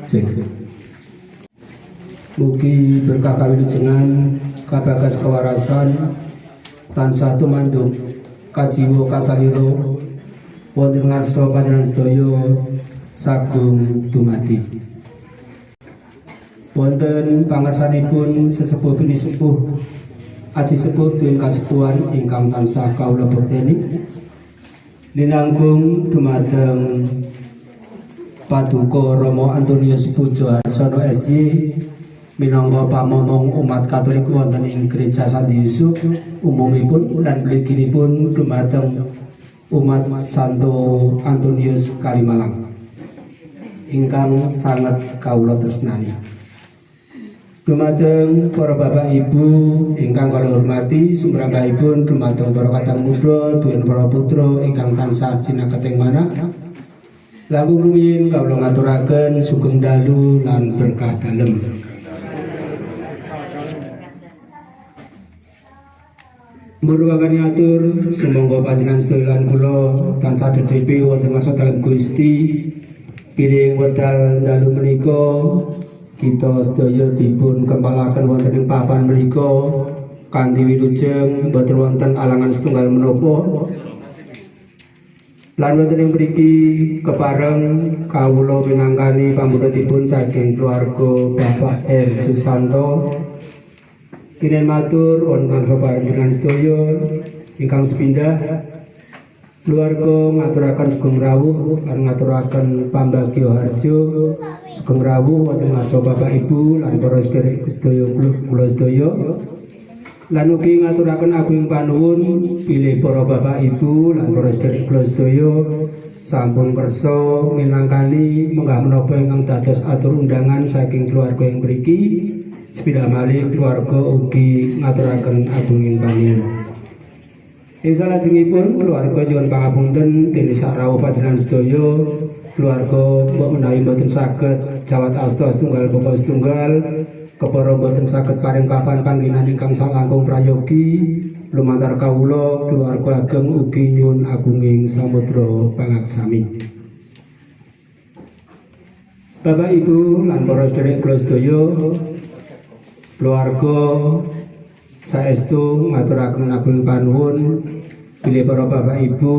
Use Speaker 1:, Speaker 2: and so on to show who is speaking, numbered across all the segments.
Speaker 1: Cek. Mugi berkah kawilujengan kabagas kewarasan tansah tumanduk kajiwa kasaliro wonten ngarsa panjenengan sedaya sagung dumadi. Wonten pangarsanipun sesepuh bini sepuh aji sepuh duwin kasepuhan ingkang tansah kawula bekteni linanggung dumateng Paduka Romo Antonius Pujo Harsono SY minangka pamomong umat Katolik wonten ing Gereja Santi Yusuf umumipun lan mliginipun dumateng umat Santo Antonius Kalimalang ingkang sanget kawula tresnani. Dumateng para bapak ibu ingkang kula hormati, sumrambahipun dumateng para kadang muda duwin para putra ingkang tansah jinakating manah. Langkung rumiyin kawula ngaturaken sugeng dalu lan berkah dalem. Muruwakani atur sumangga panjenengan sedaya lan kula tansah dedhepe wonten masa dalem Gusti. Piring wekdal dalu menika kita sedaya dipun kempalaken wonten ing papan menika kanthi wilujeng boten wonten alangan setunggal menapa. Lan wonten ing mriki kepareng kawula minangkani pambudhutipun saking keluarga Bapak R. Susanto. Kinen matur wonten mangsa panjenengan sedaya ingkang sepindah keluarga ngaturaken sugeng rawuh lan ngaturaken pambagya harjo sugeng rawuh wonten mangsa Bapak Ibu lan para sedherek sedaya kula sedaya. Lan ugi ngaturaken agunging panuwun pilih para bapak ibu lan para sedherek kula sedaya sampun kersa minangkani menggah menapa ingkang dados atur undangan saking keluarga yang mriki. Sepindah malih keluarga ugi ngaturaken agunging panuwun. Ing salajengipun keluarga nyuwun pangapunten dening sak rawuh panjenengan sedaya. Keluarga mbok menawi mboten saged jawat asta setunggal bapa setunggal kepara boten saged paring papan panggenan ingkang salangkung prayogi lumantar kawula keluarga ageng ugi nyuwun agunging samudra pangaksami. Bapak Ibu lan para sedherek kula sedaya, keluarga saestu ngaturaken agunging panuwun bilih para bapak ibu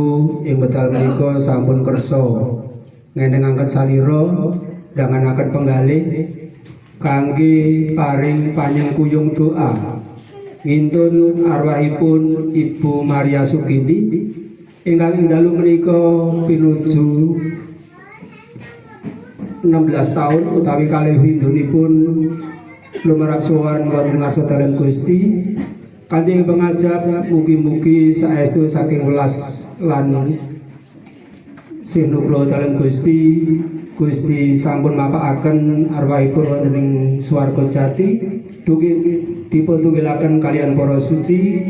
Speaker 1: ing wekdal menika sampun kersa ngenengaken salira ndanganaken penggalih kangge paring panyengkuyung doa ngintun arwahipun Ibu Maria Sugindi ingkang ing dalu menika pinuju 16 tahun utawi kalih windunipun lumarang sowan wonten ngarsa dalem Gusti kanthi pangajap mugi-mugi saestu saking welas lan sinugra dalem Gusti. Gusti sampun mapakaken arwahipun wonten ing swarga jati dugi dipun tunggilaken kalian para suci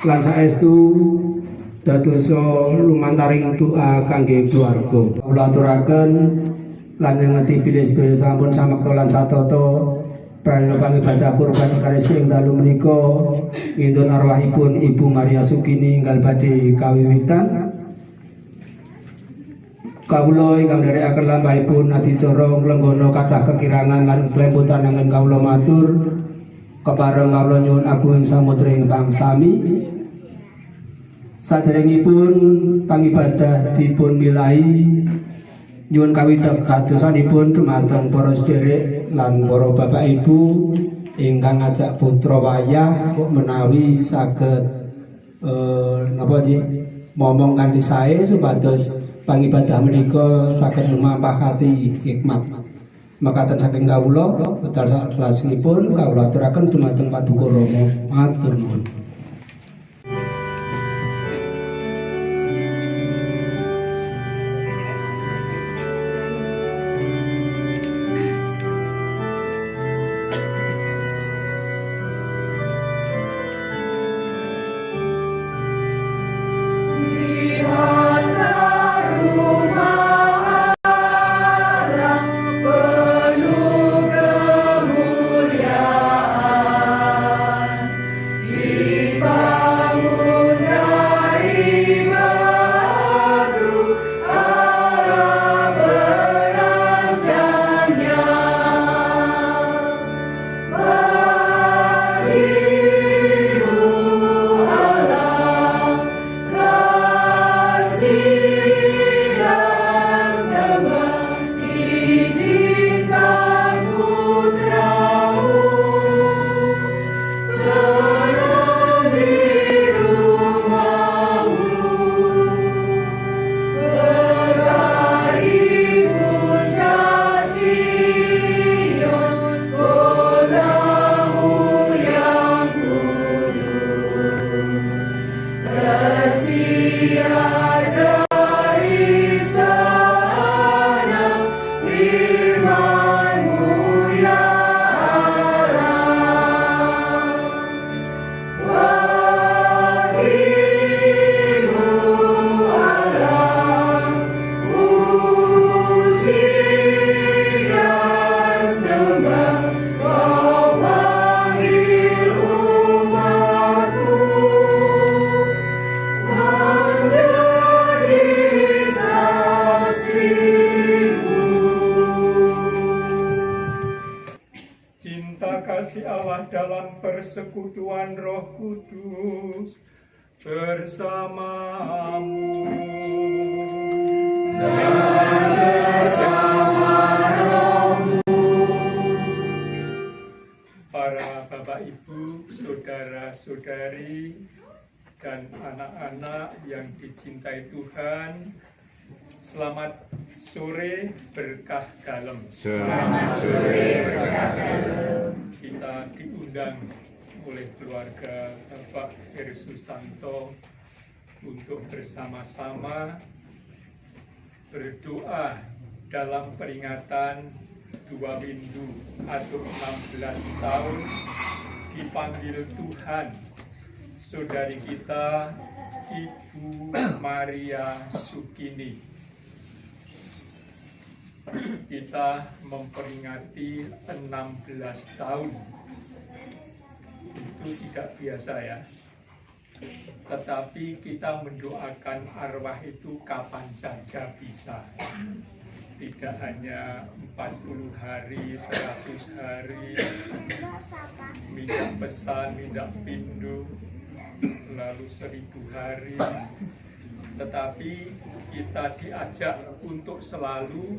Speaker 1: lan saestu dadosa lumantaring doa kangge keluarga. Kula aturaken lan ngeti bilih sedaya sampun samakta lan satata pranila pangibadah kurban Ekaristi ing dalu menika ngintun arwahipun Ibu Maria Sugini enggal badhe kawiwitan. Kawula ingkang nderekaken lampahipun adicara nglenggana kathah kekirangan lan klemputan anggen kawula matur kepareng kawula nyuwun agunging samudra ing pangsami. Saderengipun pangibadah dipun milai nyuwun kawidak kadosanipun dumateng para sedherek lan para bapak ibu ingkang ngajak putra wayah menawi saged momong kanthi sae supados pangibadah menika saged mampahati hikmat. Makaten saking kawula wekdal salajengipun kawula aturaken dumateng Paduka Rama. Matur nuwun.
Speaker 2: Penuh kemuliaan. Tersiar dari sana firman-Mu ya Allah. Bagimu Allah puji dan sembah. Kau panggil umat-Mu menjadi saksi-Mu.
Speaker 3: Cinta kasih Allah dalam persekutuan Roh Kudus bersamamu. Para Bapak Ibu, Saudara-saudari, dan anak-anak yang dicintai Tuhan, selamat sore berkah dalem.
Speaker 2: Selamat sore berkah dalem.
Speaker 3: Kita diundang oleh keluarga Bapak Heru Susanto untuk bersama-sama berdoa dalam peringatan 2 minggu atau 16 tahun dipanggil Tuhan saudari kita Ibu Maria Sukini. Kita memperingati 16 tahun. Itu tidak biasa ya. Tetapi kita mendoakan arwah itu kapan saja bisa. Tidak hanya 40 hari, 100 hari, minta pesan, minta pindu, lalu 1000 hari. Tetapi kita diajak untuk selalu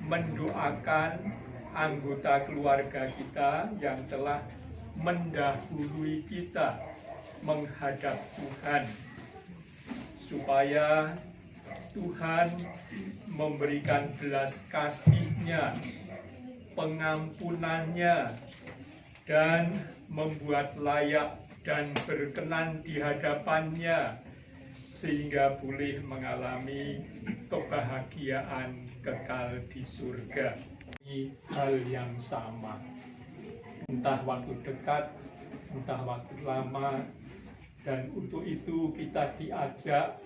Speaker 3: mendoakan anggota keluarga kita yang telah mendahului kita menghadap Tuhan, supaya Tuhan memberikan belas kasih-Nya, pengampunannya, dan membuat layak dan berkenan di hadapannya, sehingga boleh mengalami kebahagiaan kekal di surga. Ini hal yang sama, entah waktu dekat, entah waktu lama, dan untuk itu kita diajak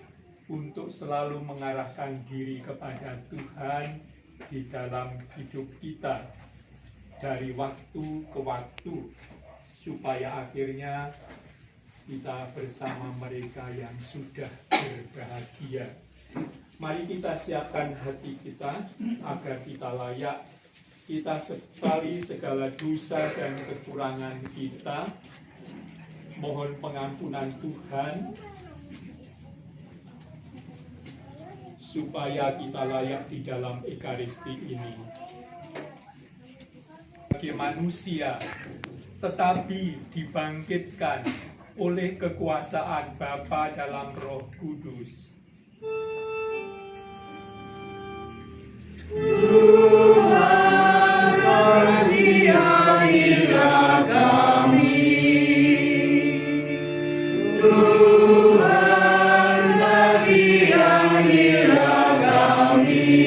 Speaker 3: untuk selalu mengarahkan diri kepada Tuhan di dalam hidup kita dari waktu ke waktu, supaya akhirnya kita bersama mereka yang sudah berbahagia. Mari kita siapkan hati kita agar kita layak. Kita sesali segala dosa dan kekurangan kita. Mohon pengampunan Tuhan supaya kita layak di dalam Ekaristi ini. Sebagai manusia, tetapi dibangkitkan oleh kekuasaan Bapa dalam Roh Kudus.
Speaker 2: Tuhan kasihanilah kami. Tuhan kasihanilah kami.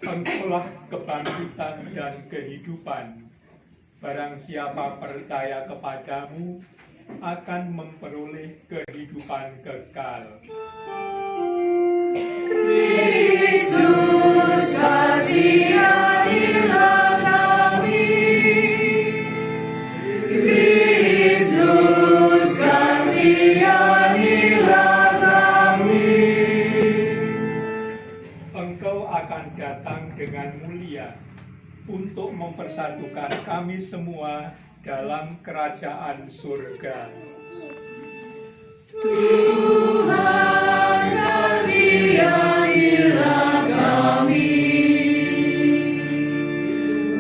Speaker 3: Engkaulah kebangkitan dan kehidupan. Barang siapa percaya kepadamu akan memperoleh kehidupan kekal.
Speaker 2: Kristus kasihanilah kami. Kristus kasihanilah kami.
Speaker 3: Engkau akan datang dengan mulia untuk mempersatukan kami semua dalam kerajaan surga.
Speaker 2: Tuhan kasihanilah kami.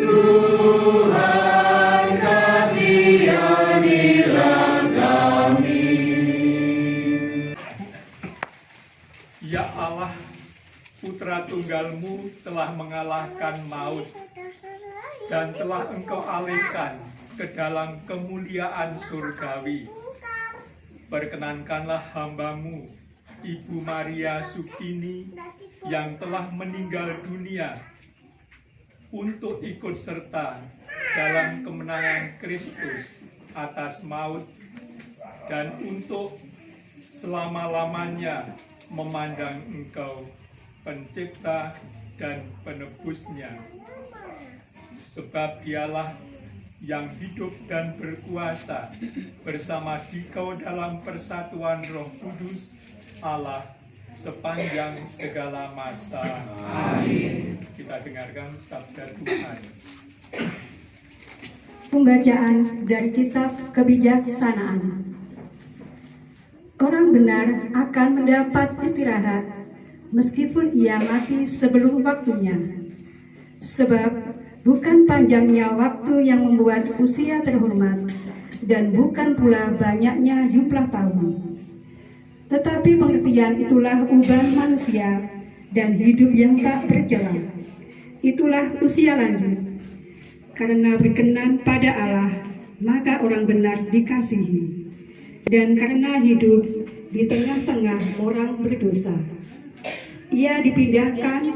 Speaker 2: Tuhan kasihanilah kami.
Speaker 3: Ya Allah, Putra Tunggal-Mu telah mengalahkan maut dan telah Engkau alihkan ke dalam kemuliaan surgawi. perkenankanlah hamba-Mu, Ibu Maria Sukini, yang telah meninggal dunia, untuk ikut serta dalam kemenangan Kristus atas maut, dan untuk selama-lamanya memandang Engkau, Pencipta dan Penebusnya. Sebab Dialah yang hidup dan berkuasa bersama Dikau dalam persatuan Roh Kudus, Allah sepanjang segala masa. Amin. Kita dengarkan sabda Tuhan.
Speaker 4: Pembacaan dari kitab Kebijaksanaan. Orang benar akan mendapat istirahat meskipun ia mati sebelum waktunya. Sebab bukan panjangnya waktu yang membuat usia terhormat, dan bukan pula banyaknya jumlah tahun. Tetapi pengertian itulah ubah manusia dan hidup yang tak bercela. Itulah usia lanjut. Karena berkenan pada Allah, maka orang benar dikasihi. Dan karena hidup di tengah-tengah orang berdosa, ia dipindahkan,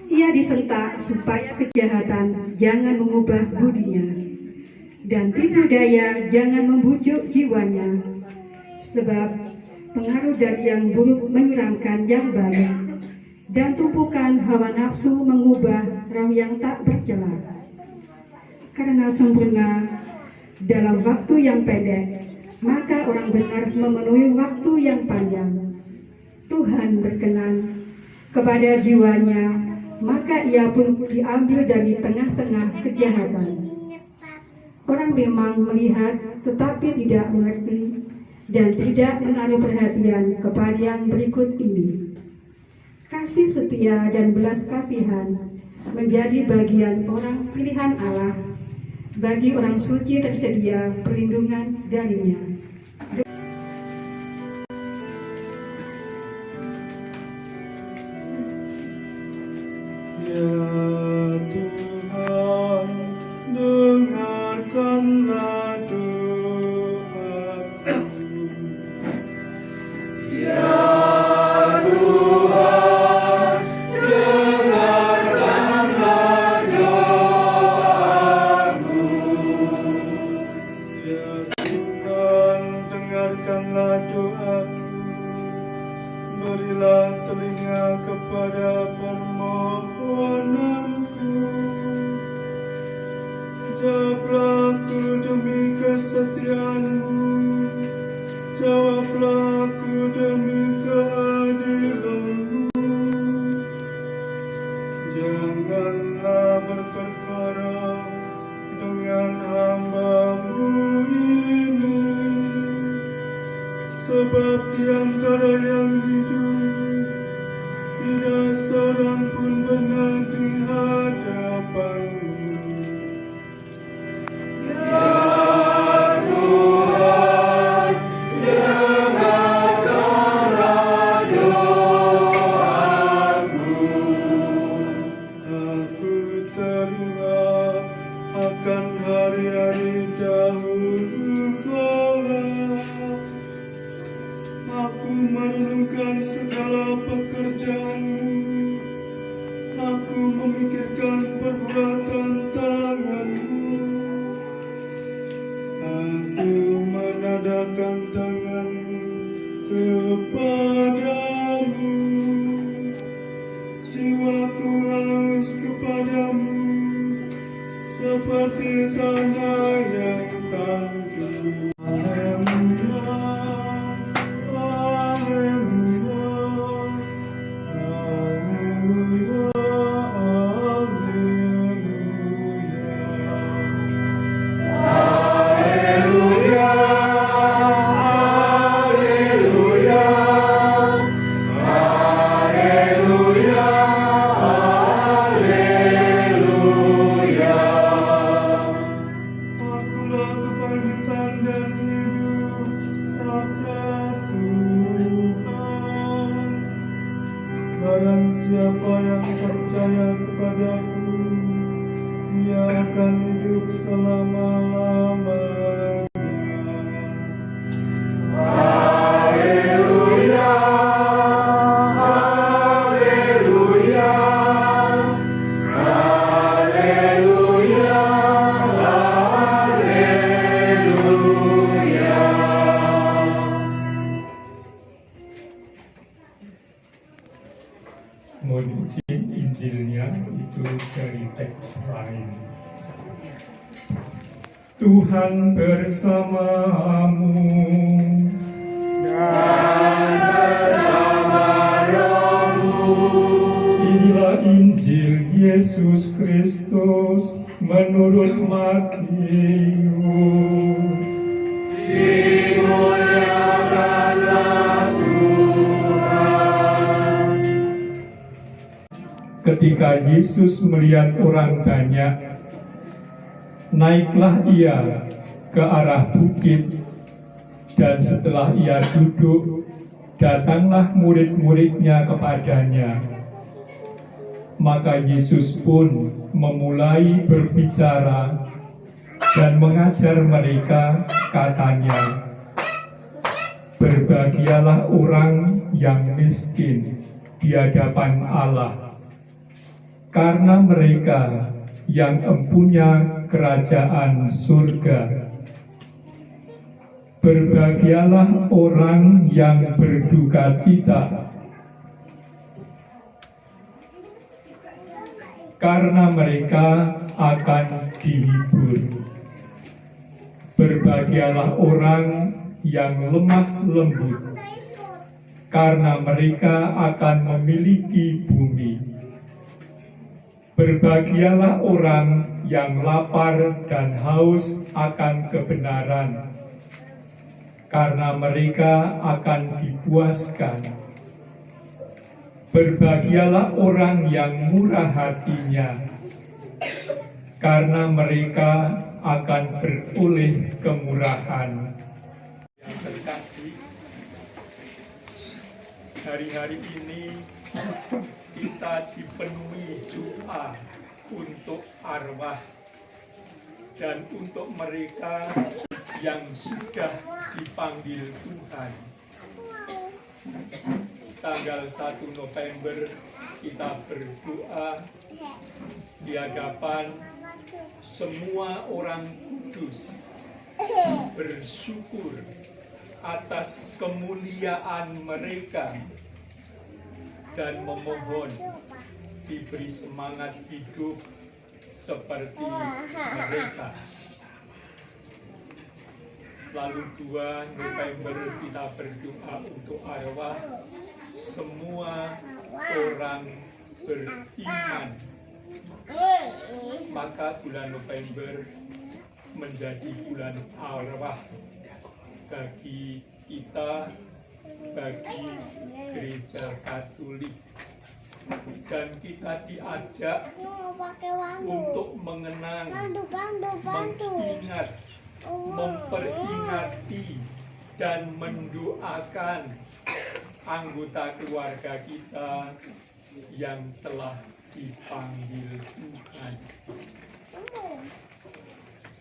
Speaker 4: ia disentak supaya kejahatan jangan mengubah budinya, dan tipu daya jangan membujuk jiwanya. Sebab pengaruh dari yang buruk menyeramkan yang baik, dan tumpukan hawa nafsu mengubah roh yang tak bercela. Karena sempurna dalam waktu yang pendek, maka orang benar memenuhi waktu yang panjang. Tuhan berkenan kepada jiwanya, maka ia pun diambil dari tengah-tengah kejahatan. Orang memang melihat tetapi tidak mengerti, dan tidak menaruh perhatian kepada yang berikut ini. Kasih setia dan belas kasihan menjadi bagian orang pilihan Allah. Bagi orang suci tersedia perlindungan darinya.
Speaker 2: Ya Tuhan, dengarkanlah doaku. Ya Tuhan, dengarkanlah doaku. Ya Tuhan, dengarkanlah doaku. Berilah telinga kepada permohonanku. Jawablah aku demi kesetiaan-Mu. Jawablah aku demi keadilan-Mu. Janganlah berperkara dengan hamba-Mu ini, sebab di antara yang hidup tidak seorang pun benar di hadapan-Mu. Aku teringat akan hari-hari dahulu kala. Aku merenungkan segala pekerjaan-Mu. Aku memikirkan perbuatan tangan-Mu. Aku menadahkan tangan-Mu kepadamu. Jiwaku haus kepadamu, seperti tanah yang tangguh. Haleluya, haleluya, haleluya, haleluya. Akulah kebangkitan dan hidup, sabda Tuhan. Barang siapa yang percaya kepadaku, ia akan hidup selama-lamanya.
Speaker 3: mohon izin Injilnya itu dari teks lain. Tuhan bersamamu. Inilah Injil Yesus Kristus menurut Matius. Dimuliakanlah Tuhan. Ketika Yesus melihat orang banyak, naiklah ia ke arah bukit, dan setelah ia duduk, datanglah murid-muridnya kepadanya. Maka Yesus pun memulai berbicara dan mengajar mereka, katanya, "Berbahagialah orang yang miskin di hadapan Allah, karena mereka yang empunya kerajaan surga. Berbahagialah orang yang berduka cita, karena mereka akan dihibur. Berbahagialah orang yang lemah lembut, karena mereka akan memiliki bumi. Berbahagialah orang yang lapar dan haus akan kebenaran, karena mereka akan dipuaskan. Berbahagialah orang yang murah hatinya, karena mereka akan beroleh kemurahan." Yang terkasih, hari-hari ini kita dipenuhi doa untuk arwah dan untuk mereka yang sudah dipanggil Tuhan. Tanggal 1 November kita berdoa di hadapan semua orang kudus, bersyukur atas kemuliaan mereka dan memohon diberi semangat hidup seperti mereka. Lalu 2 November kita berdoa untuk arwah semua orang beriman. Maka bulan November menjadi bulan arwah bagi kita, bagi Gereja Katolik. Dan kita diajak untuk mengenang, mengingat, memperingati, dan mendoakan anggota keluarga kita yang telah dipanggil Tuhan.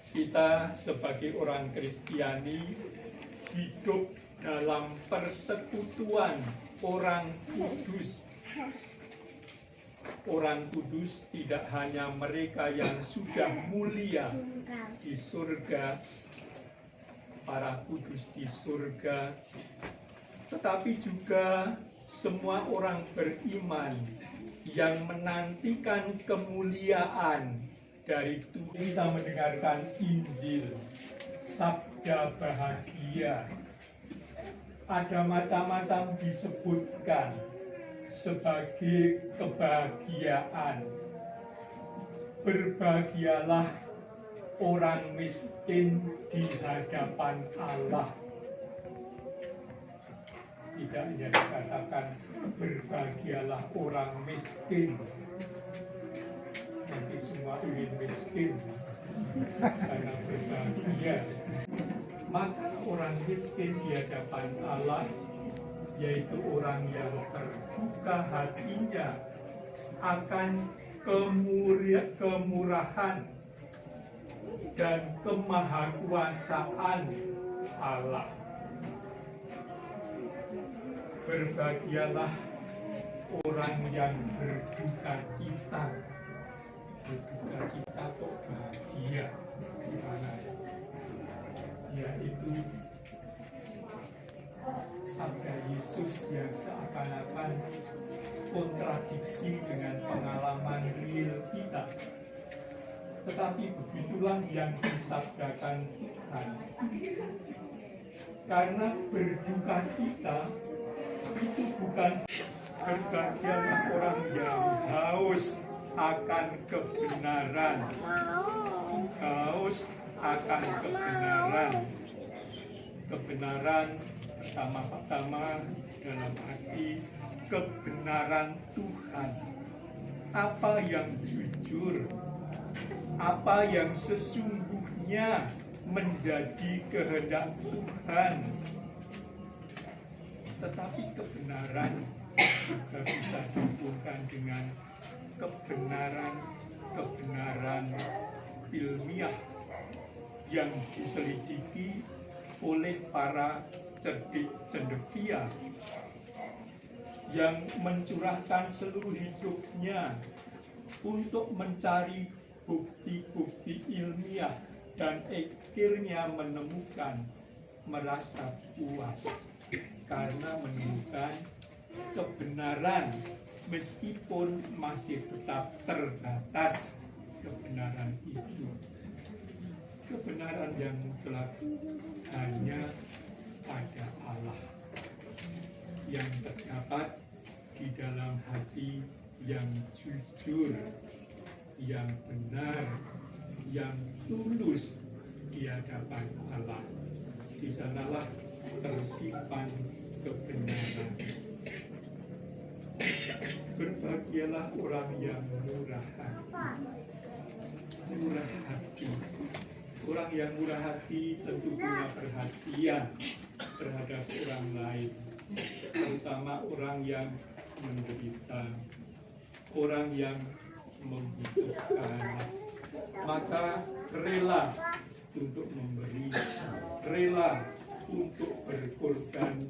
Speaker 3: Kita sebagai orang Kristiani hidup dalam persekutuan orang kudus. Orang kudus tidak hanya mereka yang sudah mulia di surga, para kudus di surga, tetapi juga semua orang beriman yang menantikan kemuliaan dari Tuhan. Kita mendengarkan Injil, sabda bahagia. Ada macam-macam disebutkan sebagai kebahagiaan. Berbahagialah orang miskin di hadapan Allah. Tidak hanya dikatakan berbahagialah orang miskin. Nanti semua ingin miskin karena berbahagia. Maka orang miskin di hadapan Allah, yaitu orang yang terbuka hatinya akan kemurahan dan kemahakuasaan Allah. Berbahagialah orang yang berduka cita. Berduka cita kok bahagia. Gimana? Yaitu sabda Yesus yang seakan-akan kontradiksi dengan pengalaman real kita. Tetapi begitulah yang disabdakan Tuhan. Karena berduka cita itu bukan berbahagialah orang yang haus akan kebenaran. Haus akan kebenaran. Kebenaran pertama-tama dalam arti kebenaran Tuhan. Apa yang jujur, apa yang sesungguhnya menjadi kehendak Tuhan. Tetapi kebenaran juga bisa dihubungkan dengan kebenaran ilmiah yang diselidiki oleh para cerdik cendekia yang mencurahkan seluruh hidupnya untuk mencari bukti-bukti ilmiah dan akhirnya menemukan merasa puas karena menemukan kebenaran meskipun masih tetap terbatas kebenaran itu. Kebenaran yang mutlak hanya pada Allah yang terdapat di dalam hati yang jujur, yang benar, yang tulus di hadapan Allah. Di sanalah tersimpan kebenaran. Berbahagialah orang yang murah hati. Murah hati. Orang yang murah hati tentu punya perhatian terhadap orang lain, terutama orang yang menderita, orang yang membutuhkan. Maka rela untuk memberi, rela untuk berkorban,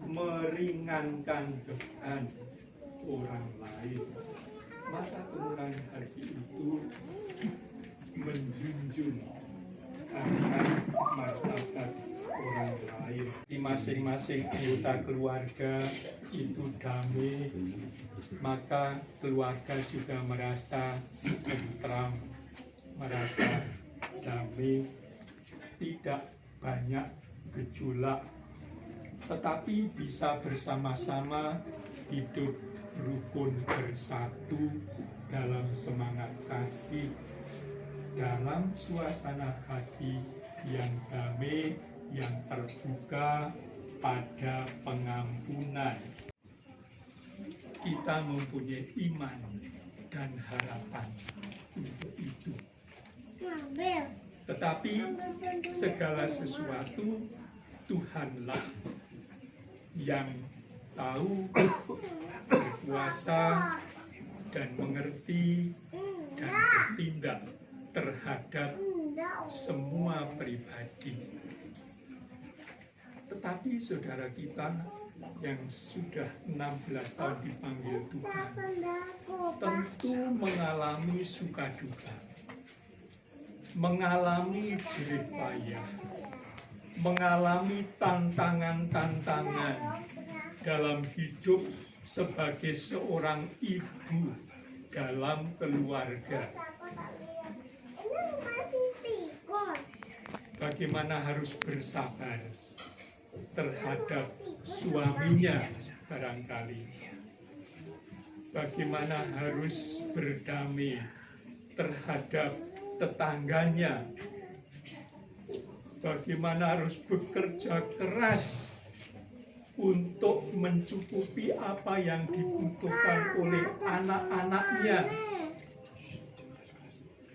Speaker 3: meringankan beban orang lain. Maka kemurahan hati itu menjunjung akan martabat orang lain. Di masing-masing anggota keluarga itu damai, maka keluarga juga merasa tentram, merasa damai, tidak banyak gejolak, tetapi bisa bersama-sama hidup rukun bersatu dalam semangat kasih, dalam suasana hati yang damai, yang terbuka pada pengampunan. Kita mempunyai iman dan harapan untuk itu. Tetapi segala sesuatu Tuhanlah yang tahu, berkuasa, dan mengerti, dan bertindak terhadap semua pribadi. Tetapi saudara kita yang sudah 16 tahun dipanggil Tuhan tentu mengalami suka duka, mengalami jerih payah, mengalami tantangan-tantangan dalam hidup sebagai seorang ibu dalam keluarga. Bagaimana harus bersabar terhadap suaminya barangkali. Bagaimana harus berdamai terhadap tetangganya. Bagaimana harus bekerja keras untuk mencukupi apa yang dibutuhkan oleh anak-anaknya.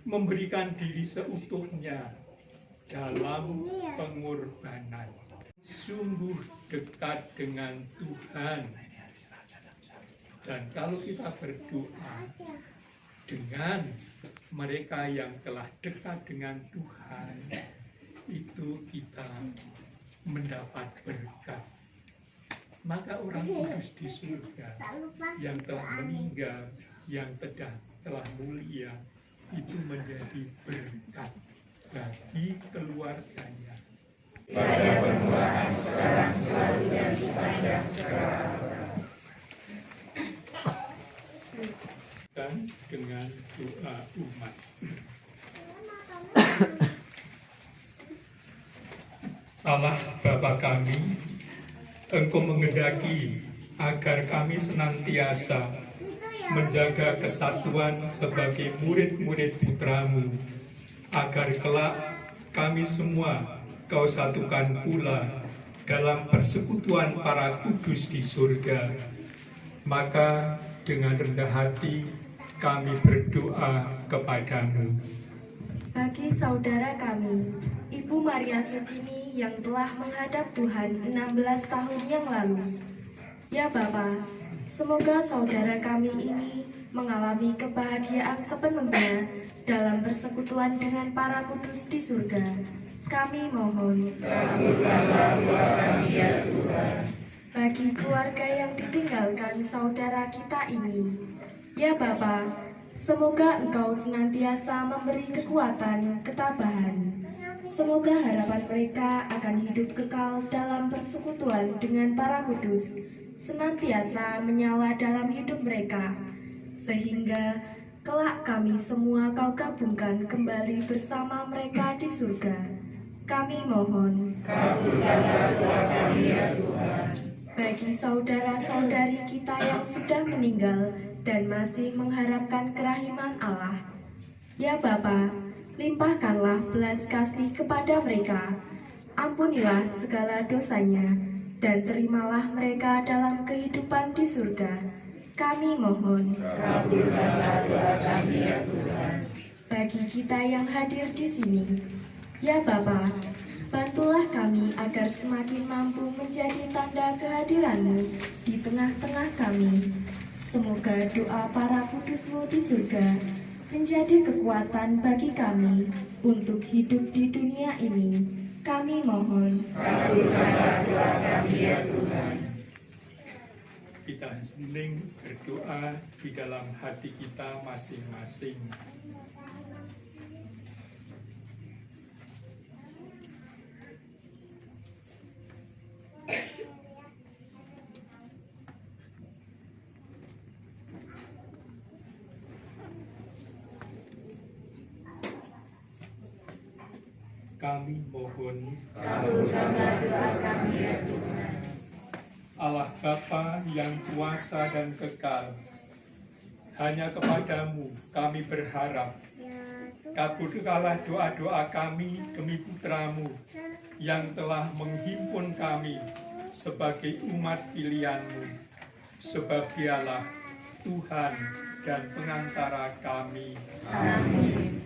Speaker 3: Memberikan diri seutuhnya dalam pengorbanan. Sungguh dekat dengan Tuhan. Dan kalau kita berdoa dengan mereka yang telah dekat dengan Tuhan, itu kita mendapat berkat. Maka orang kudus di surga yang telah meninggal, yang telah mulia, itu menjadi berkat bagi keluarganya.
Speaker 5: Pada permulaan sekarang selalu dan sepanjang
Speaker 3: Allah Bapa kami, Engkau menghendaki agar kami senantiasa menjaga kesatuan sebagai murid-murid Putra-Mu, agar kelak kami semua Kau satukan pula dalam persekutuan para kudus di surga. Maka dengan rendah hati kami berdoa kepadamu.
Speaker 5: Bagi saudara kami, Ibu Maria Sukini yang telah menghadap Tuhan 16 tahun yang lalu. Ya Bapa, semoga saudara kami ini mengalami kebahagiaan sepenuhnya dalam persekutuan dengan para kudus di surga. Kami mohon.
Speaker 6: Kabulkanlah doa kami ya Tuhan.
Speaker 5: Bagi keluarga yang ditinggalkan saudara kita ini, ya Bapa, semoga Engkau senantiasa memberi kekuatan, ketabahan. Semoga harapan mereka akan hidup kekal dalam persekutuan dengan para kudus senantiasa menyala dalam hidup mereka, sehingga kelak kami semua Kau gabungkan kembali bersama mereka di surga. Kami mohon.
Speaker 6: Kabulkanlah doa kami ya Tuhan.
Speaker 5: Bagi saudara-saudari kita yang sudah meninggal dan masih mengharapkan kerahiman Allah, ya Bapa, limpahkanlah belas kasih kepada mereka. Ampunilah segala dosanya dan terimalah mereka dalam kehidupan di surga. Kami mohon.
Speaker 6: Kabulkanlah doa kami ya Tuhan.
Speaker 5: Bagi kita yang hadir di sini, ya Bapa, bantulah kami agar semakin mampu menjadi tanda kehadiran-Mu di tengah-tengah kami. Semoga doa para kudus-Mu di surga menjadi kekuatan bagi kami untuk hidup di dunia ini. Kami mohon.
Speaker 6: Kabulkanlah doa kami ya Tuhan.
Speaker 3: Kita hening berdoa di dalam hati kita masing-masing. Kami mohon.
Speaker 6: Kabulkanlah doa kami ya Tuhan.
Speaker 3: Allah Bapa yang kuasa dan kekal, hanya kepadamu kami berharap. Kabulkanlah doa-doa kami demi Putra-Mu yang telah menghimpun kami sebagai umat pilihan-Mu, sebab Dialah Tuhan dan pengantara kami.
Speaker 6: Amin.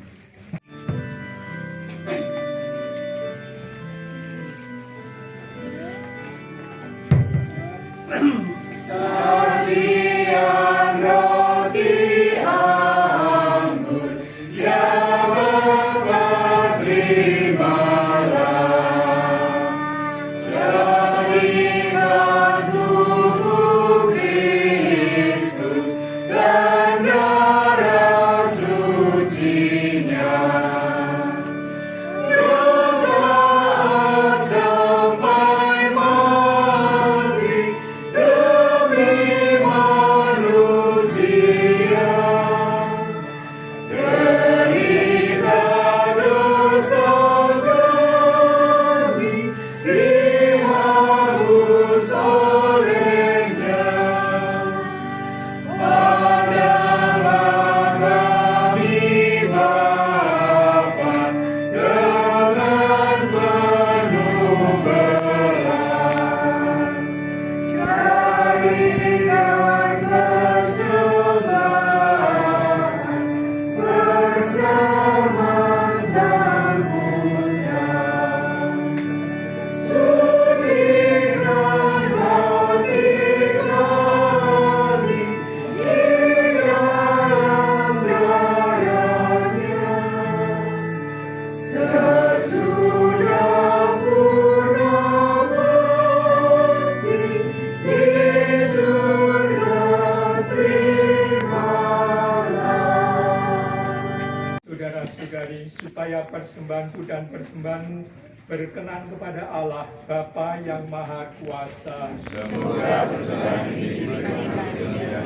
Speaker 6: Sajian roti anggur yang Bapa terimalah, jaringan tubuh Kristus dan darah suci-Nya. Bertahan sampai mati demi manusia, derita dosa kami dihapus olehnya. Pandanglah kami Bapa dengan penuh belas, jadikan persembahan bersama Sang Putra. Sucikan hati kami di dalam darah-Nya. Sesudah purna bakti di surga terimalah.
Speaker 3: Saudara-saudari, supaya persembahanku dan persembahanmu berkenan kepada Allah Bapa yang Maha Kuasa.
Speaker 6: Semoga persembahan ini diterima dengan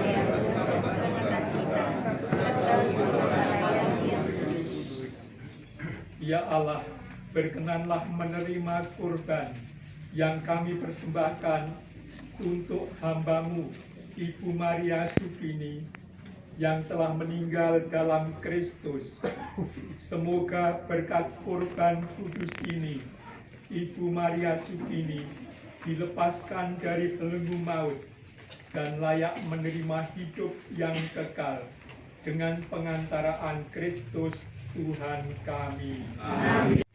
Speaker 3: Ya Allah, berkenanlah menerima kurban yang kami persembahkan untuk hamba-Mu, Ibu Maria Supini, yang telah meninggal dalam Kristus. Semoga berkat kurban kudus ini, Ibu Maria Supini dilepaskan dari belenggu maut dan layak menerima hidup yang kekal dengan pengantaraan Kristus Tuhan kami.
Speaker 6: Amin.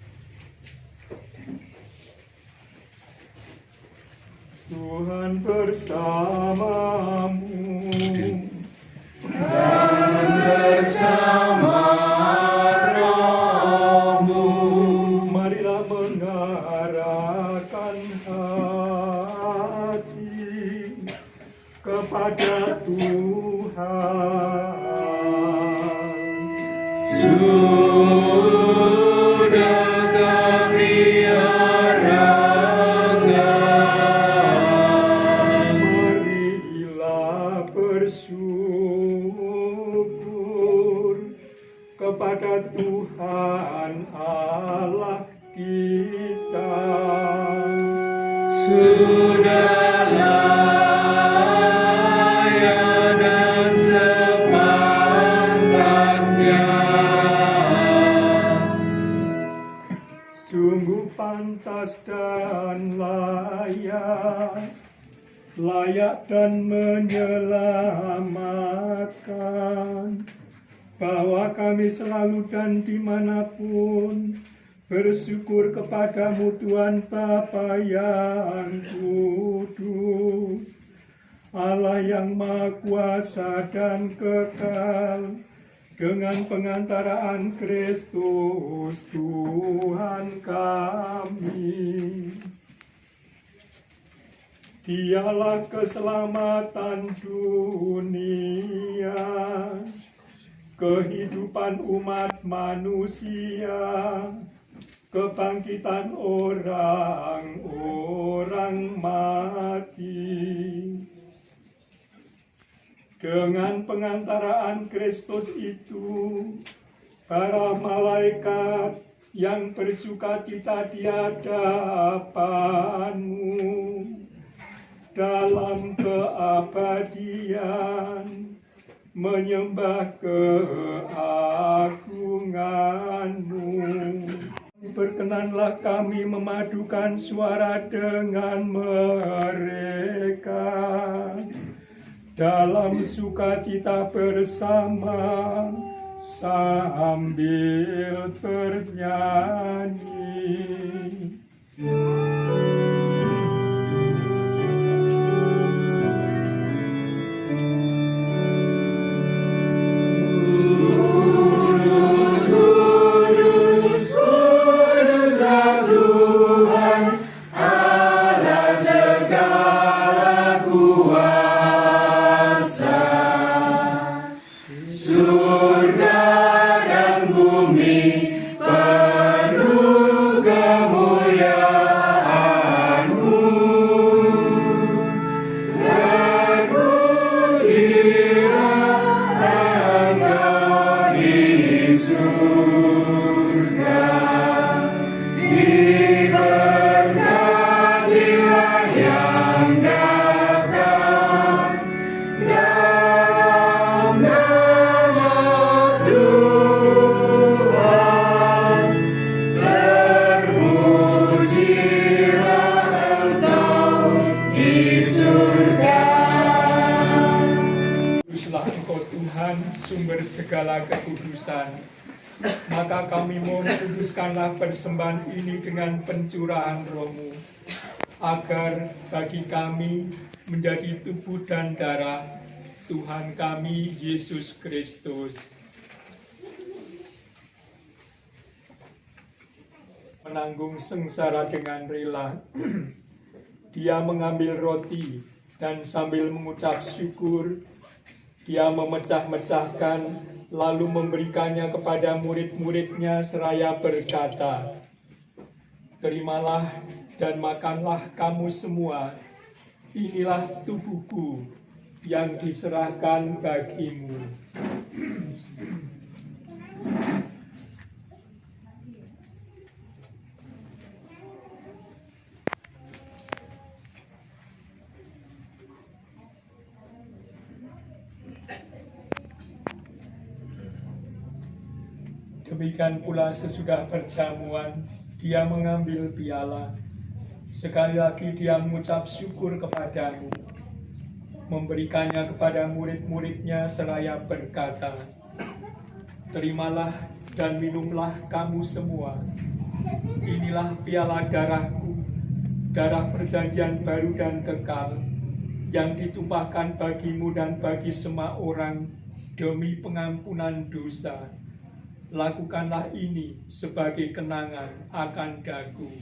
Speaker 2: Tuhan bersamamu.
Speaker 6: Bersama rohmu.
Speaker 2: Marilah mengarahkan hati kepada Tuhan.
Speaker 6: Sudah kami arahkan.
Speaker 2: Marilah bersyukur kepada Tuhan Allah kita.
Speaker 6: Sudah layak dan sepantasnya.
Speaker 2: Sungguh pantas dan layak dan menyelamatkan, bahwa kami selalu dan dimanapun bersyukur kepadamu Tuhan Bapa yang kudus, Allah yang Maha Kuasa dan kekal, dengan pengantaraan Kristus Tuhan kami. Dialah keselamatan dunia, kehidupan umat manusia, kebangkitan orang-orang mati. Dengan pengantaraan Kristus itu, para malaikat yang bersukacita di hadapan-Mu dalam keabadian menyembah keagungan-Mu. Berkenanlah kami memadukan suara dengan mereka dalam sukacita bersama sambil bernyanyi.
Speaker 3: Sumber segala kekudusan, maka kami mohon kuduskanlah persembahan ini dengan pencurahan Roh-Mu, agar bagi kami menjadi tubuh dan darah Tuhan kami Yesus Kristus. Menanggung sengsara dengan rela, Dia mengambil roti dan sambil mengucap syukur, Dia memecah-mecahkan, lalu memberikannya kepada murid-muridnya seraya berkata, "Terimalah dan makanlah kamu semua, inilah tubuhku yang diserahkan bagimu." Demikian pula sesudah perjamuan, dia mengambil piala. Sekali lagi dia mengucap syukur kepadamu, memberikannya kepada murid-muridnya seraya berkata, "Terimalah dan minumlah kamu semua. Inilah piala darahku, darah perjanjian baru dan kekal, yang ditumpahkan bagimu dan bagi semua orang demi pengampunan dosa. Lakukanlah ini sebagai kenangan akan daku."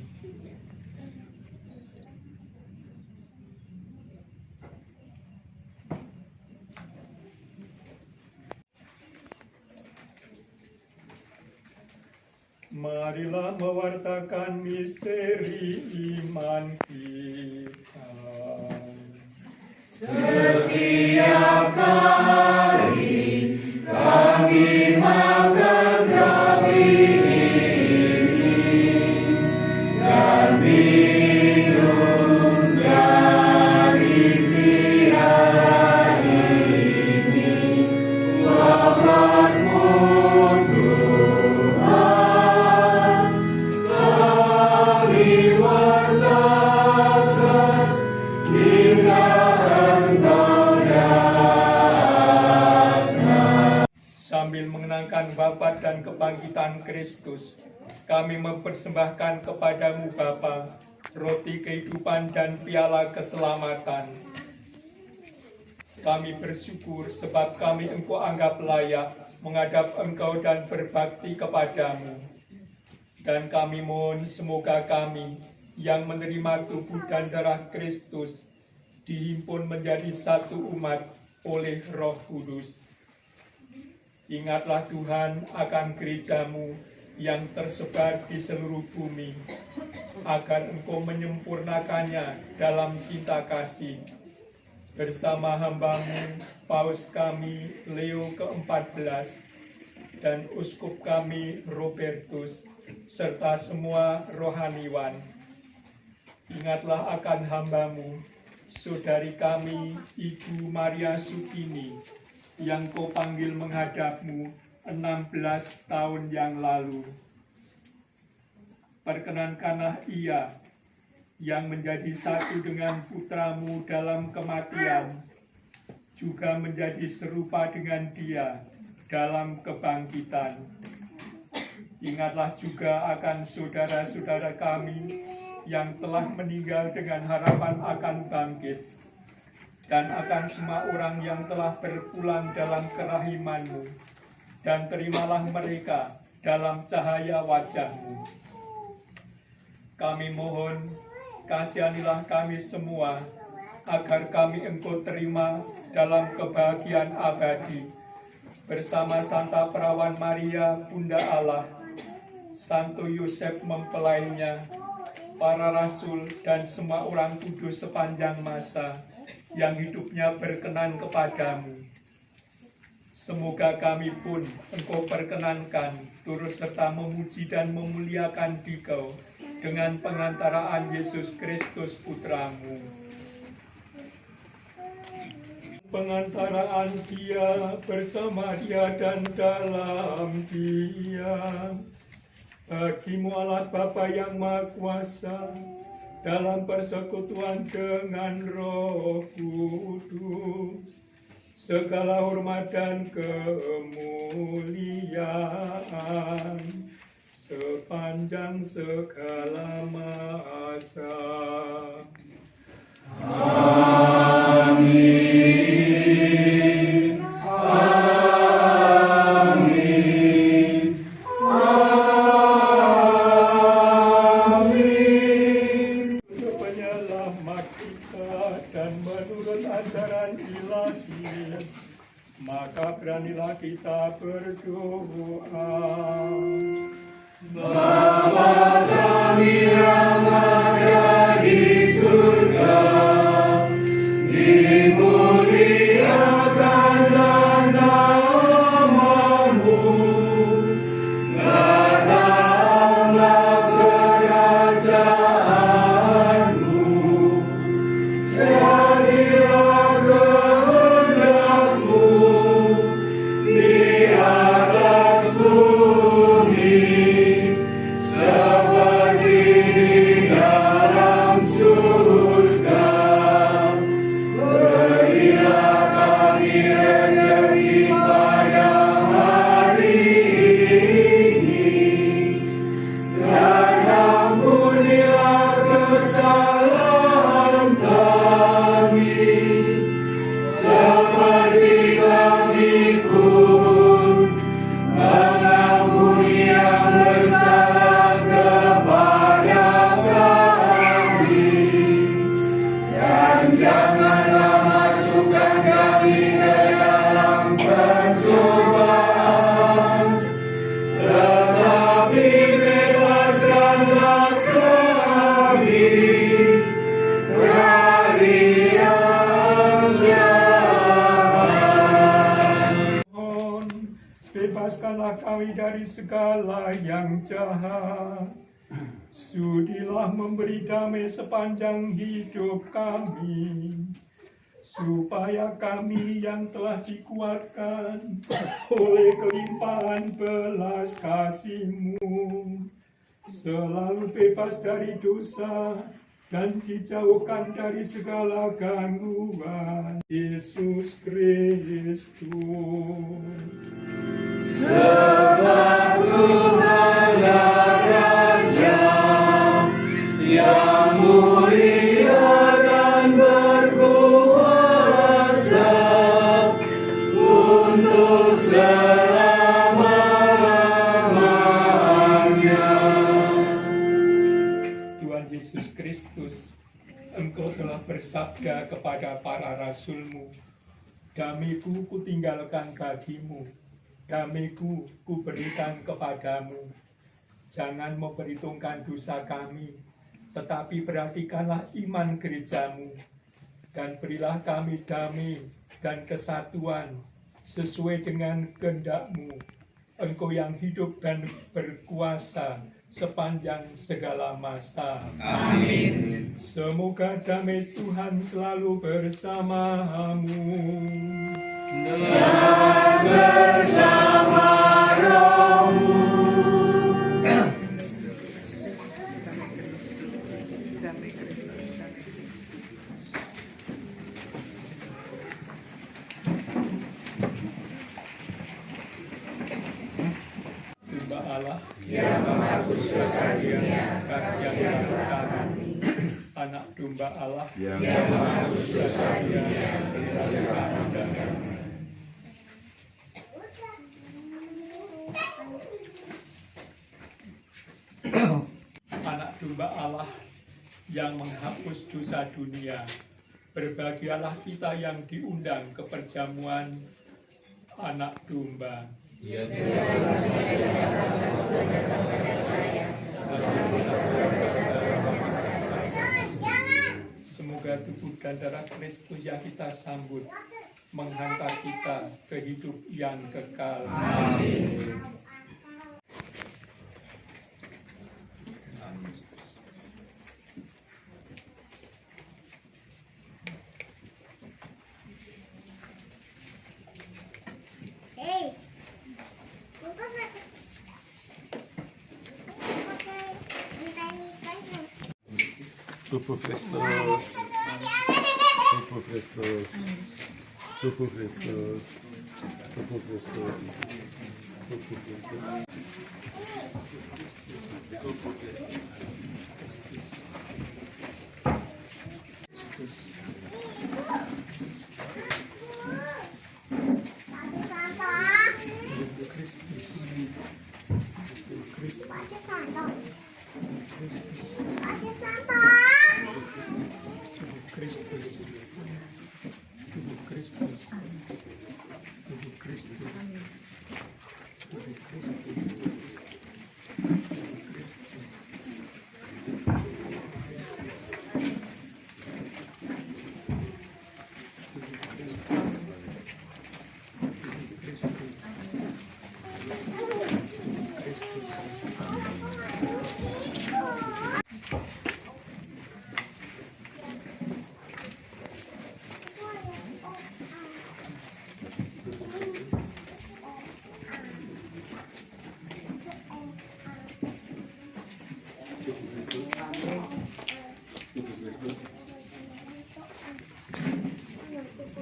Speaker 2: Marilah mewartakan misteri iman kita.
Speaker 6: Setiap kali kami makan roti ini dan minum dari tiara ini, wafat-Mu Tuhan, kami wartakan hingga Engkau datang.
Speaker 3: Sambil mengenangkan wafat dan kebangkitan Kristus, kami mempersembahkan kepadamu Bapa, roti kehidupan dan piala keselamatan. Kami bersyukur sebab kami Engkau anggap layak menghadap Engkau dan berbakti kepadamu. Dan kami mohon semoga kami yang menerima tubuh dan darah Kristus dihimpun menjadi satu umat oleh Roh Kudus. Ingatlah Tuhan akan gerejamu yang tersebar di seluruh bumi, agar Engkau menyempurnakannya dalam cinta kasih. Bersama hamba-Mu, Paus kami Leo ke-14, dan Uskup kami Robertus, serta semua rohaniwan. Ingatlah akan hamba-Mu, saudari kami Ibu Maria Sukini, yang Kau panggil menghadap-Mu 16 tahun yang lalu. Perkenankanlah ia yang menjadi satu dengan putra-Mu dalam kematian, juga menjadi serupa dengan Dia dalam kebangkitan. Ingatlah juga akan saudara-saudara kami yang telah meninggal dengan harapan akan bangkit, dan akan semua orang yang telah berpulang dalam kerahiman-Mu, dan terimalah mereka dalam cahaya wajah-Mu. Kami mohon, kasihanilah kami semua, agar kami Engkau terima dalam kebahagiaan abadi, bersama Santa Perawan Maria, Bunda Allah, Santo Yosef mempelainya, para rasul, dan semua orang kudus sepanjang masa, yang hidupnya berkenan kepadamu. Semoga kami pun Engkau perkenankan turut serta memuji dan memuliakan Dikau dengan pengantaraan Yesus Kristus Putra-Mu.
Speaker 2: Pengantaraan Dia, bersama Dia dan dalam Dia. Bagi-Mu Allah Bapa yang Maha Kuasa, dalam persekutuan dengan Roh Kudus, segala hormat dan kemuliaan sepanjang segala masa.
Speaker 6: Amin. Amin. Amin.
Speaker 2: Untuk penyelamat kita dan menurut ajaran ilahi, maka beranilah kita berdoa.
Speaker 6: Bapa kami yang ada di surga, dimuliakanlah nama-Mu, datanglah kerajaan-Mu, jadilah kehendak-Mu di atas bumi
Speaker 2: bebaskanlah kami dari segala yang jahat. Sudilah memberi damai sepanjang hidup kami, supaya kami yang telah dikuatkan oleh kelimpahan belas kasih-Mu selalu bebas dari dosa dan dijauhkan dari segala gangguan. Yesus Kristus.
Speaker 6: Sebab Tuhanlah Raja yang mulia dan berkuasa untuk selama-lamanya.
Speaker 3: Tuhan Yesus Kristus, Engkau telah bersabda kepada para rasul-Mu, damai-Ku kutinggalkan bagimu, damai-Ku kuberikan kepadamu. Jangan memperhitungkan dosa kami, tetapi perhatikanlah iman gereja-Mu, dan berilah kami damai dan kesatuan sesuai dengan kehendak-Mu. Engkau yang hidup dan berkuasa sepanjang segala masa.
Speaker 6: Amin.
Speaker 3: Semoga damai Tuhan selalu bersamamu.
Speaker 6: Dan bersama rohmu.
Speaker 3: Domba Allah
Speaker 6: Yang menghapus dosa dunia,
Speaker 3: kasihan kami. Anak domba Allah
Speaker 6: yang menghapus dosa dunia,
Speaker 3: Anak domba Allah yang menghapus dosa dunia, berbahagialah kita yang diundang ke perjamuan anak domba. Semoga tubuh dan darah Kristus yang kita sambut menghantar kita ke hidup yang kekal. Amin.
Speaker 7: Tubuh Kristus, tubuh Kristus, tubuh Kristus, tubuh Kristus, tubuh Kristus, tubuh Kristus.
Speaker 3: Kristus, tubuh Kristus, tubuh Kristus, tubuh Kristus.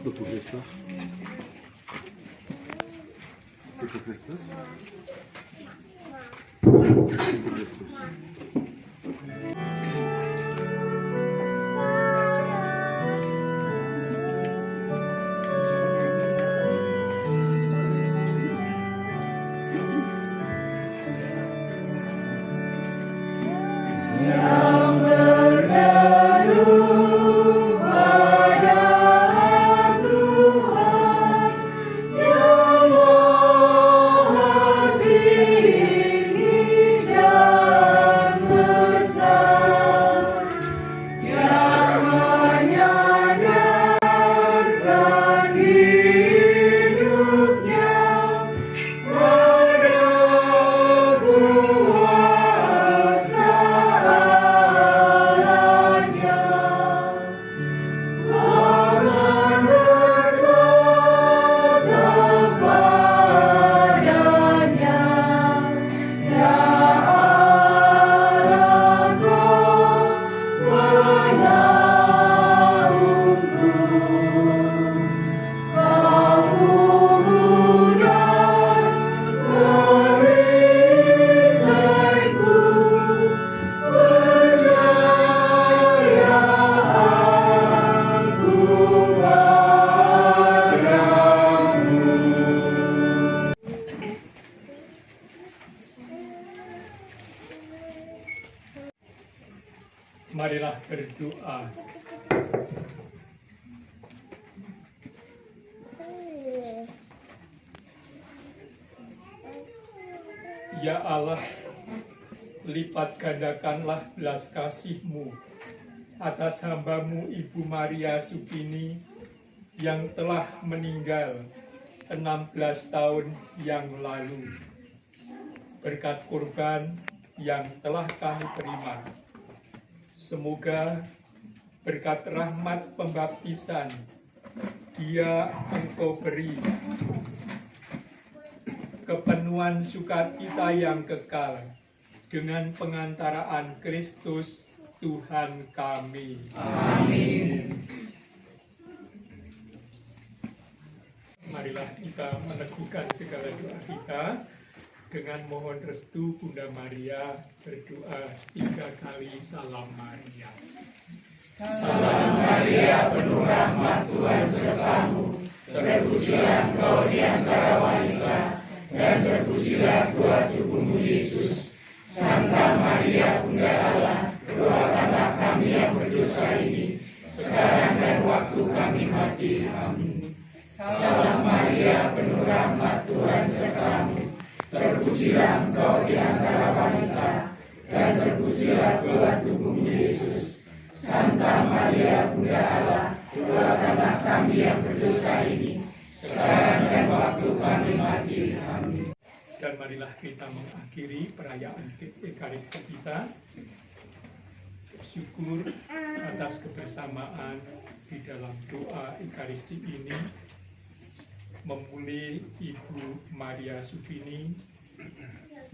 Speaker 7: Tubuh Kristus, tubuh Kristus, tubuh Kristus.
Speaker 6: Besar
Speaker 3: Ya Allah, lipat gandakanlah belas kasih-Mu atas hamba-Mu Ibu Maria Supini yang telah meninggal 16 tahun yang lalu. Berkat kurban yang telah kami terima, semoga berkat rahmat pembaptisan dia Engkau beri kepenuhan sukacita yang kekal dengan pengantaraan Kristus Tuhan kami. Amin. Marilah kita meneguhkan segala doa kita dengan mohon restu Bunda Maria, berdoa 3 kali Salam Maria.
Speaker 6: Salam Maria, penuh rahmat, Tuhan sertamu. Terpujilah engkau di antara wanita, dan terpujilah buah tubuhmu Yesus. Santa Maria, Bunda Allah, doakanlah kami yang berdosa ini, sekarang dan waktu kami mati. Amin. Salam Maria, penuh rahmat, Tuhan sertamu. Terpujilah engkau di antara wanita, dan terpujilah buah tubuhmu Yesus. Santa Maria, Bunda Allah, doakanlah kami yang berdosa ini, sekarang dan waktu kami mati. Amin.
Speaker 3: Dan marilah kita mengakhiri perayaan Ekaristi kita. Syukur atas kebersamaan di dalam doa Ekaristi ini, memulai Ibu Maria Supini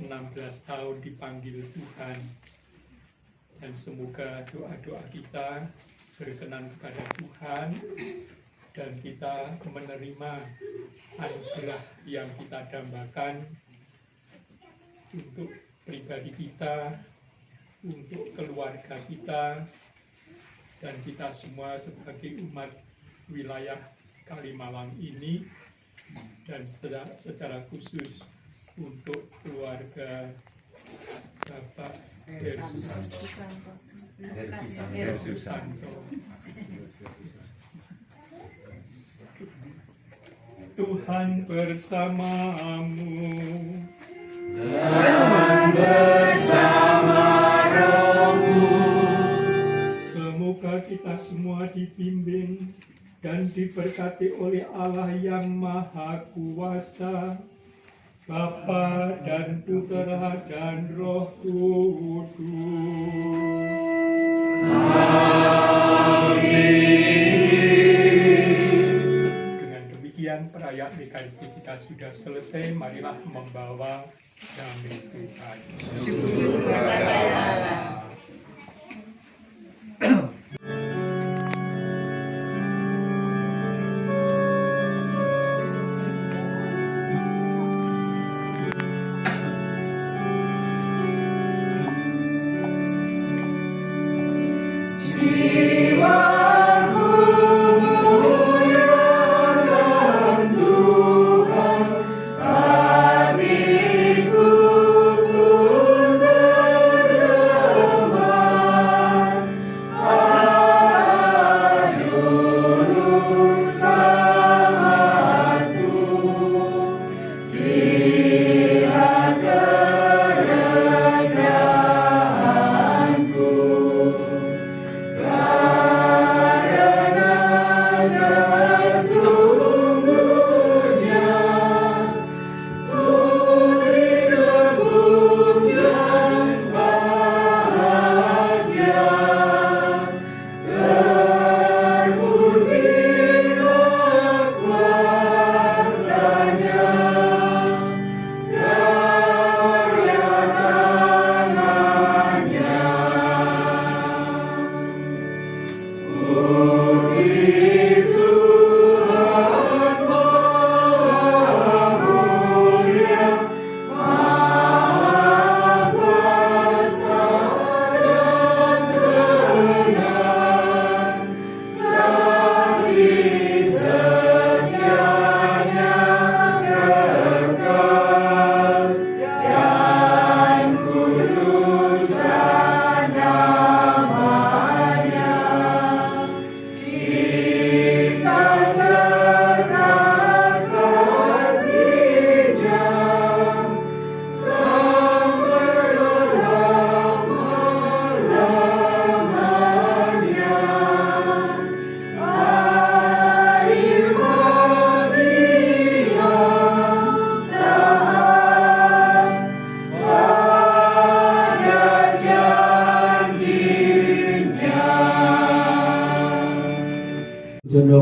Speaker 3: 16 tahun dipanggil Tuhan, dan semoga doa-doa kita berkenan kepada Tuhan dan kita menerima anugerah yang kita dambakan untuk pribadi kita, untuk keluarga kita, dan kita semua sebagai umat wilayah Kalimalang ini, dan secara khusus untuk keluarga Bapak Hersusanto. Tuhan bersamamu.
Speaker 6: Dan bersama rohmu.
Speaker 3: Semoga kita semua dibimbing dan diberkati oleh Allah yang Maha Kuasa, Bapa dan Putera dan Roh Kudus. Dengan demikian perayaan Ekaristi kita sudah selesai. Marilah membawa damai Tuhan.
Speaker 6: Syukur kepada Allah.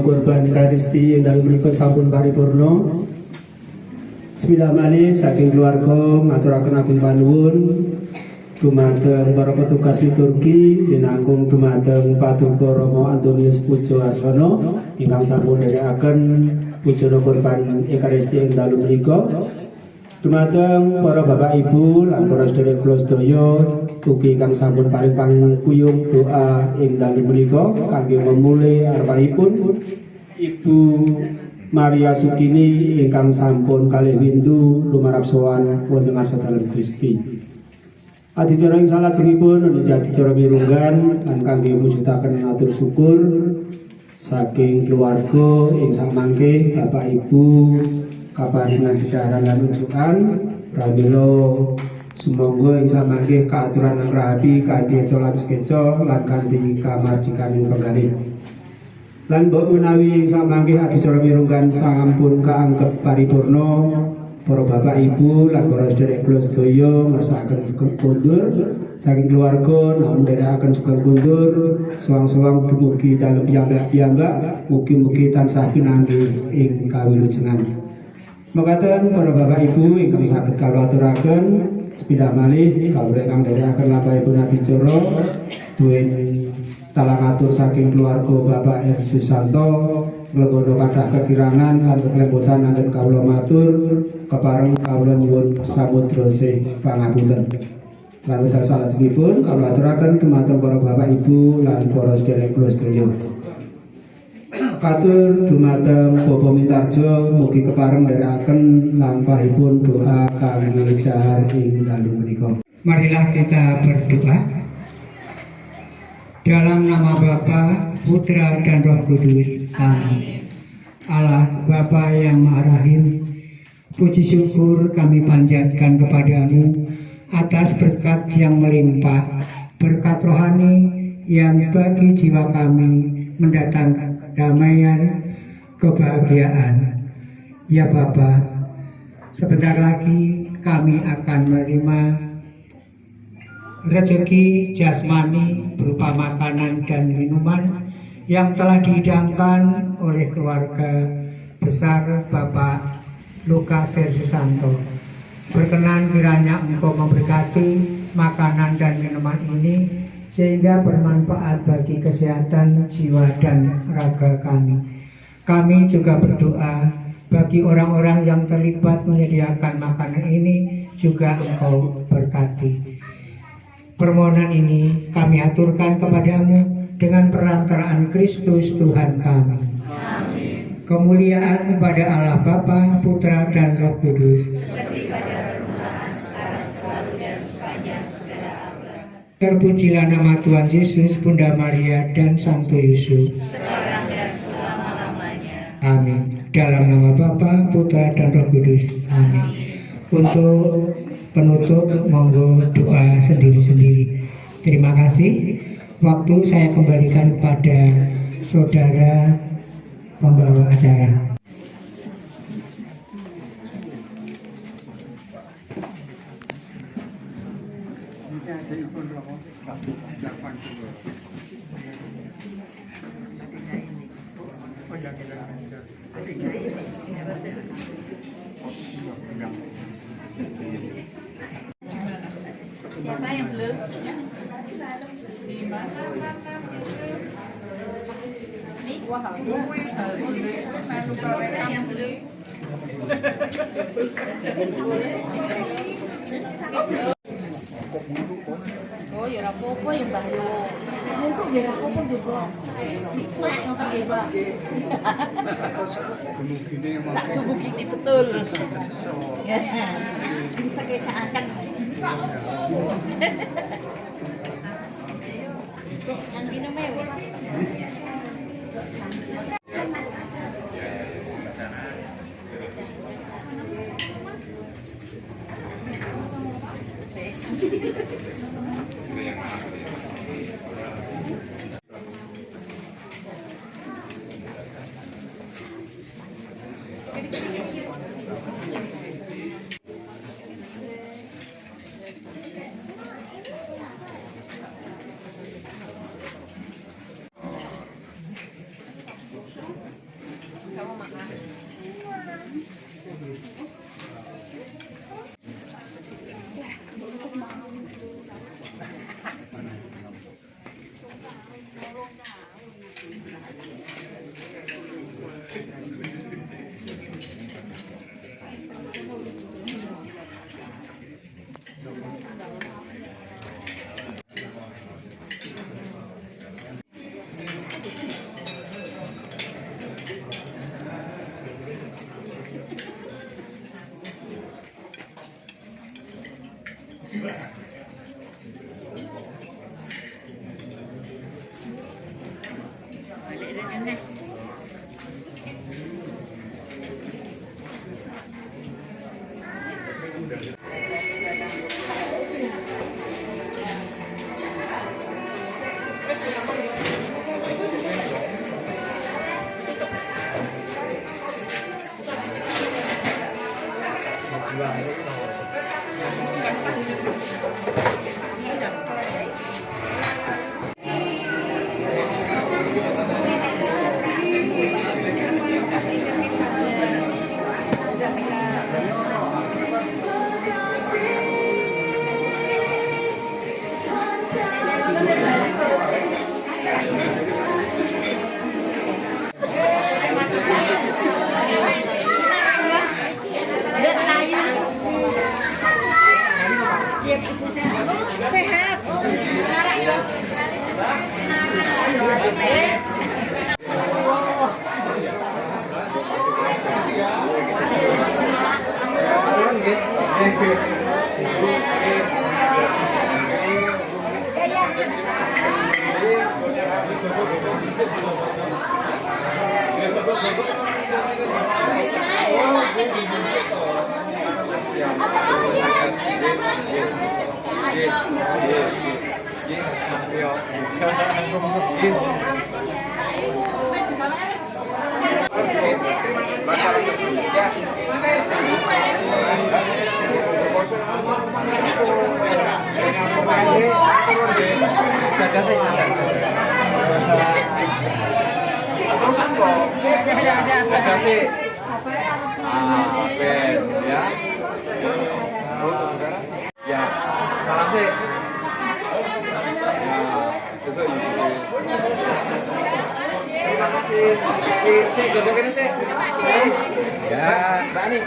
Speaker 1: kurban Ekaristi ing dalem menika sampun paripurna. Sepindah malih saking keluarga ngaturaken ageng panuwun dumateng para petugas liturgi minangkung dumateng Paduka Rama Antonius Pujo Arsono ingkang sampun nderekaken pujana kurban Ekaristi ing dalem menika. Dumateng para bapak ibu lan para sedherek kula sedaya ugi kang sampun paring pangkuyung doa ing dalem menika kangge memulih arepipun Ibu Maria Sukini ingkang sampun kalih windu lumarap sowan wonten ngarsa dalem Gusti. Adicara ing salajengipun menika adicara mirunggan lan kangge mujudaken matur syukur saking keluarga ing samangke bapak ibu kaparingan dedhaharan lan unjukan pramila sumangga ing samangke kaaturan lan rahapi kanthi acara sekeca lan kanthi kamardikaning penggalih. Lan mbok menawi ing samangke adicara mirunggan sampun kaanggep paripurna, para bapak ibu lan para sedherek kula sedaya ngersakaken kundur saking keluarga namun nderekaken juga kundur sewang-sewang dumugi dalem piyambak-piyambak mugi-mugi tansah pinanggih ing kawilujengan. Mekaten para bapak ibu ingkang saged kula aturaken sepindah malih kawula ingkang nderekaken lampahipun adicara duwin talang atur saking keluarga Bapak R. Susanto nglegono kathah kekirangan lan kelembutan anggen kawula matur kepareng kawula nyuwun samudra sih pangapunten. Lan wekdal salajengipun kawula aturaken dumateng para bapak ibu lan para sedherek kula sedaya. Katur dumateng Bapak Mintarjo mugi kepareng nderekaken lampahipun doa kangge dhahar ing dalu menika.
Speaker 8: Marilah kita berdoa. Dalam nama Bapa, Putra dan Roh Kudus. Amin. Allah Bapa yang Maha Rahim, puji syukur kami panjatkan kepadamu atas berkat yang melimpah, berkat rohani yang bagi jiwa kami mendatangkan damaian, kebahagiaan. Ya Bapa, sebentar lagi kami akan menerima rezeki jasmani berupa makanan dan minuman yang telah dihidangkan oleh keluarga besar Bapak Lukas R. Susanto. Berkenan kiranya Engkau memberkati makanan dan minuman ini sehingga bermanfaat bagi kesehatan jiwa dan raga kami. Kami juga berdoa bagi orang-orang yang terlibat menyediakan makanan ini juga Engkau berkati. Permohonan ini kami aturkan kepadamu dengan perantaraan Kristus Tuhan kami. Amin. Kemuliaan kepada Allah Bapa, Putra dan Roh Kudus. Seperti pada permulaan, sekarang, selalu dan sepanjang segala abad. Terpujilah nama Tuhan Yesus, Bunda Maria dan Santo Yusuf. Sekarang dan selama-lamanya. Amin. Dalam nama Bapa, Putra dan Roh Kudus. Amin. Untuk penutup monggo doa sendiri-sendiri. Terima kasih. Waktu saya kembalikan kepada saudara pembawa acara.
Speaker 6: Siapa yang belum?
Speaker 9: Oh ya rapopo ya Mbak yo. Itu biar rapopo juga. Nah, yang terlibat. Satu bukit betul. Ya. Bisa kecakan. Yang minumnya wes.
Speaker 10: Ya, salam sih. Susu ini. Terima kasih. Sih, duduk ini sih. Ya, Mbak nih.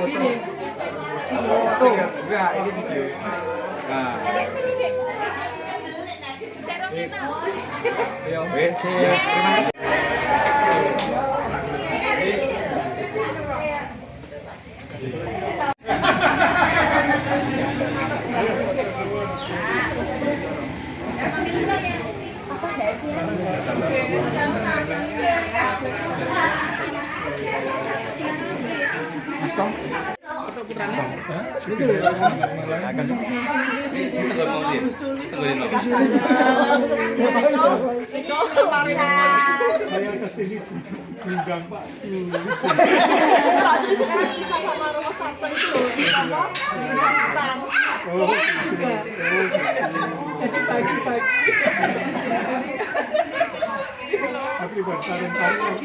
Speaker 10: Sini. Sini. Tuh, enggak ini video. Nah. Ya, terima kasih.
Speaker 2: Saya kesini diundang Pak
Speaker 11: Sulis sekarang bisa sama rumah sakit itu apa? Disangkutan. Jadi pagi-pagi.
Speaker 2: tapi buat tarik-tarik